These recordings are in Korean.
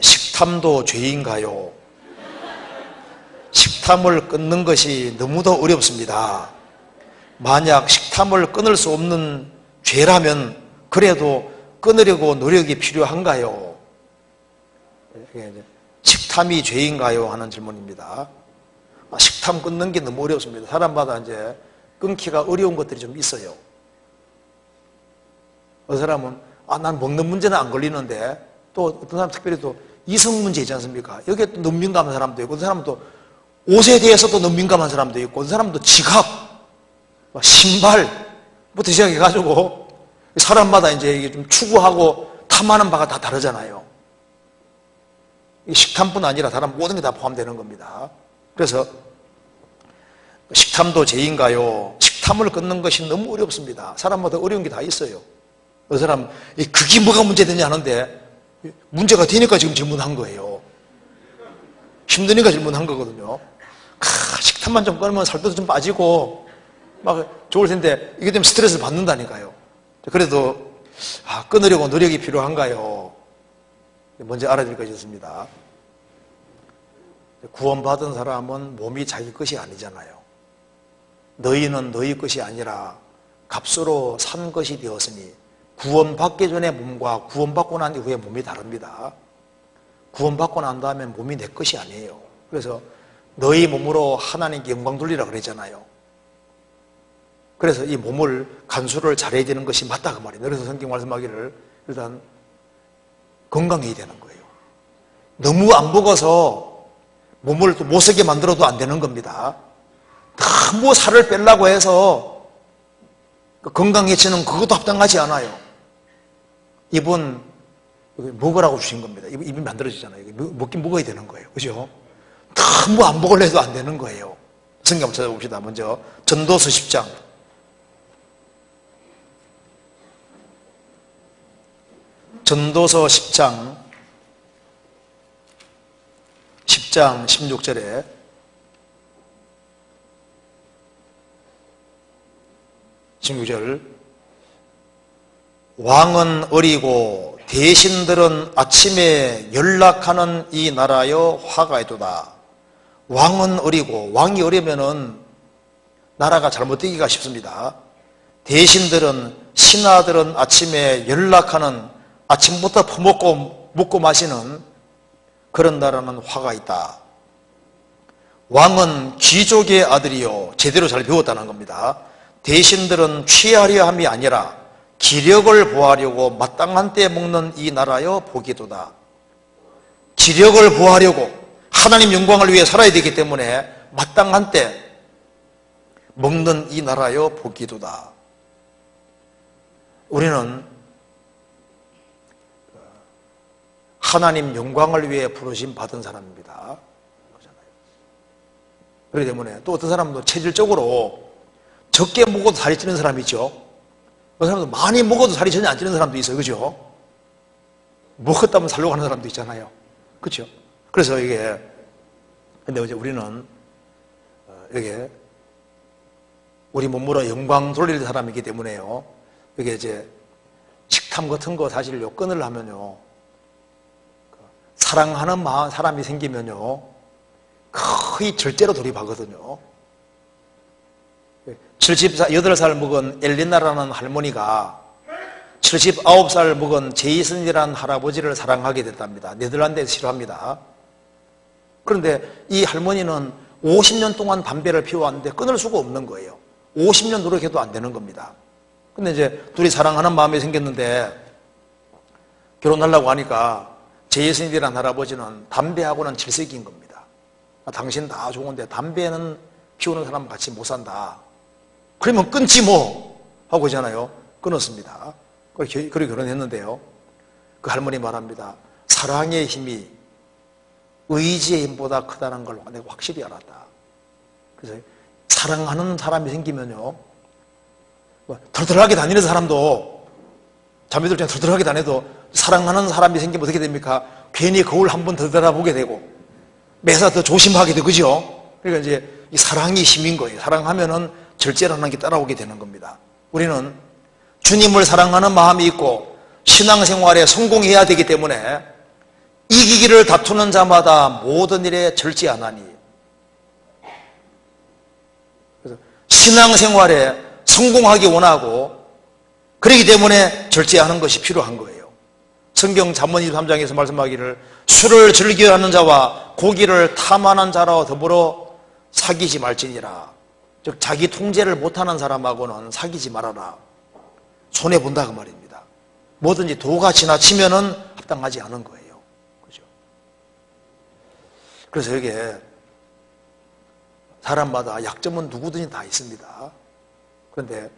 식탐도 죄인가요? 식탐을 끊는 것이 너무도 어렵습니다. 만약 식탐을 끊을 수 없는 죄라면 그래도 끊으려고 노력이 필요한가요? 식탐이 죄인가요? 하는 질문입니다. 식탐 끊는 게 너무 어렵습니다. 사람마다 이제 끊기가 어려운 것들이 좀 있어요. 어떤 사람은 난 먹는 문제는 안 걸리는데, 또 어떤 사람 특별히 또 이성 문제 있지 않습니까? 여기에 또 너무 민감한 사람도 있고, 어떤 사람은 또 옷에 대해서도 너무 민감한 사람도 있고, 어떤 사람은 또 지갑, 신발부터 시작해가지고 사람마다 이제 이게 좀 추구하고 탐하는 바가 다 다르잖아요. 식탐뿐 아니라 다른 모든 게 다 포함되는 겁니다. 그래서 식탐도 죄인가요? 식탐을 끊는 것이 너무 어렵습니다. 사람마다 어려운 게 다 있어요. 어떤 사람 그게 뭐가 문제되냐 하는데 문제가 되니까 지금 질문한 거예요. 힘드니까 질문한 거거든요. 식탐만 좀 끊으면 살도 좀 빠지고 막 좋을 텐데 이게 되면 스트레스를 받는다니까요. 그래도 끊으려고 노력이 필요한가요? 먼저 알아둘 것이 있습니다. 구원받은 사람은 몸이 자기 것이 아니잖아요. 너희는 너희 것이 아니라 값으로 산 것이 되었으니, 구원받기 전에 몸과 구원받고 난 이후에 몸이 다릅니다. 구원받고 난 다음에 몸이 내 것이 아니에요. 그래서 너희 몸으로 하나님께 영광 돌리라 그랬잖아요. 그래서 이 몸을 간수를 잘해야 되는 것이 맞다 그 말이에요. 그래서 성경 말씀하기를 일단 건강해야 되는 거예요. 너무 안 먹어서 몸을 또 못쓰게 만들어도 안 되는 겁니다. 너무 살을 빼려고 해서 건강해지는 그것도 합당하지 않아요. 입은 먹으라고 주신 겁니다. 입이 만들어지잖아요. 먹긴 먹어야 되는 거예요. 그죠? 너무 안 먹으려 해도 안 되는 거예요. 성경 한번 찾아봅시다. 먼저 전도서 10장. 전도서 10장 16절에 왕은 어리고 대신들은 아침에 연락하는 이 나라여 화가 있도다. 왕은 어리고, 왕이 어리면은 나라가 잘못되기가 쉽습니다. 대신들은, 신하들은 아침에 연락하는, 아침부터 퍼먹고 먹고 마시는 그런 나라는 화가 있다. 왕은 귀족의 아들이요, 제대로 잘 배웠다는 겁니다. 대신들은 취하려 함이 아니라 기력을 보하려고 마땅한 때 먹는 이 나라여 복이도다. 기력을 보하려고 하나님 영광을 위해 살아야 되기 때문에 마땅한 때 먹는 이 나라여 복이도다. 우리는 하나님 영광을 위해 부르심 받은 사람입니다. 그렇기 때문에 또 어떤 사람도 체질적으로 적게 먹어도 살이 찌는 사람이 있죠. 어떤 사람도 많이 먹어도 살이 전혀 안 찌는 사람도 있어요. 그죠? 먹었다면 살려고 하는 사람도 있잖아요. 그렇죠? 그래서 이게, 근데 이제 우리는 이게 우리 몸으로 영광 돌릴 사람이기 때문에요. 이게 이제 식탐 같은 거 사실요 끊으려면요, 사랑하는 마음 사람이 생기면요 거의 절제로 돌입하거든요. 78살 먹은 엘리나라는 할머니가 79살 먹은 제이슨이라는 할아버지를 사랑하게 됐답니다. 네덜란드에서 싫어합니다. 그런데 이 할머니는 50년 동안 담배를 피워왔는데 끊을 수가 없는 거예요. 50년 노력해도 안 되는 겁니다. 근데 이제 둘이 사랑하는 마음이 생겼는데 결혼하려고 하니까 제이슨이라는 할아버지는 담배하고는 질색인 겁니다. 당신 다 좋은데 담배는 피우는 사람 같이 못 산다. 그러면 끊지 뭐 하고 있잖아요. 끊었습니다. 그렇게 결혼했는데요, 그 할머니 말합니다. 사랑의 힘이 의지의 힘보다 크다는 걸 내가 확실히 알았다. 그래서 사랑하는 사람이 생기면요, 털털하게 다니는 사람도, 자매들 중에 털털하게 다녀도 사랑하는 사람이 생기면 어떻게 됩니까? 괜히 거울 한 번 더 들여다보게 되고 매사 더 조심하게 되고, 그죠? 그러니까 이제 이 사랑이 힘인 거예요. 사랑하면은 절제라는 게 따라오게 되는 겁니다. 우리는 주님을 사랑하는 마음이 있고 신앙생활에 성공해야 되기 때문에 이기기를 다투는 자마다 모든 일에 절제하나니. 그래서 신앙생활에 성공하기 원하고 그렇기 때문에 절제하는 것이 필요한 거예요. 성경 잠언 23장에서 말씀하기를 술을 즐겨하는 자와 고기를 탐하는 자와 더불어 사귀지 말지니라. 즉 자기 통제를 못하는 사람하고는 사귀지 말아라. 손해본다 그 말입니다. 뭐든지 도가 지나치면은 합당하지 않은 거예요. 그죠? 그래서 여기에 사람마다 약점은 누구든지 다 있습니다. 그런데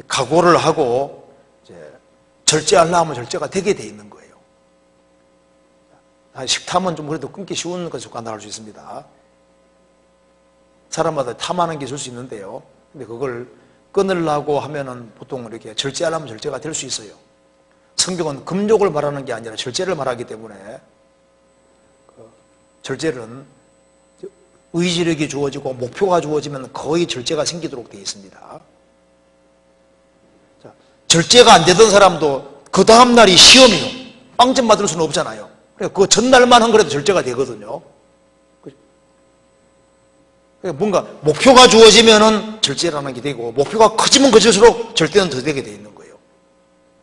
각오를 하고 이제 절제하려면 절제가 되게 돼 있는 거예요. 식탐은 좀 그래도 끊기 쉬운 것에 관할할 수 있습니다. 사람마다 탐하는 게 있을 수 있는데요. 근데 그걸 끊으려고 하면은 보통 이렇게 절제하려면 절제가 될 수 있어요. 성경은 금욕을 말하는 게 아니라 절제를 말하기 때문에 절제는 의지력이 주어지고 목표가 주어지면 거의 절제가 생기도록 되어 있습니다. 자, 절제가 안 되던 사람도 그 다음 날이 시험이요. 빵점 받을 수는 없잖아요. 그러니까 그 전날만 한 거라도 절제가 되거든요. 그러니까 뭔가 목표가 주어지면은 절제라는 게 되고 목표가 커지면 커질수록 절대는 더 되게 돼 있는 거예요.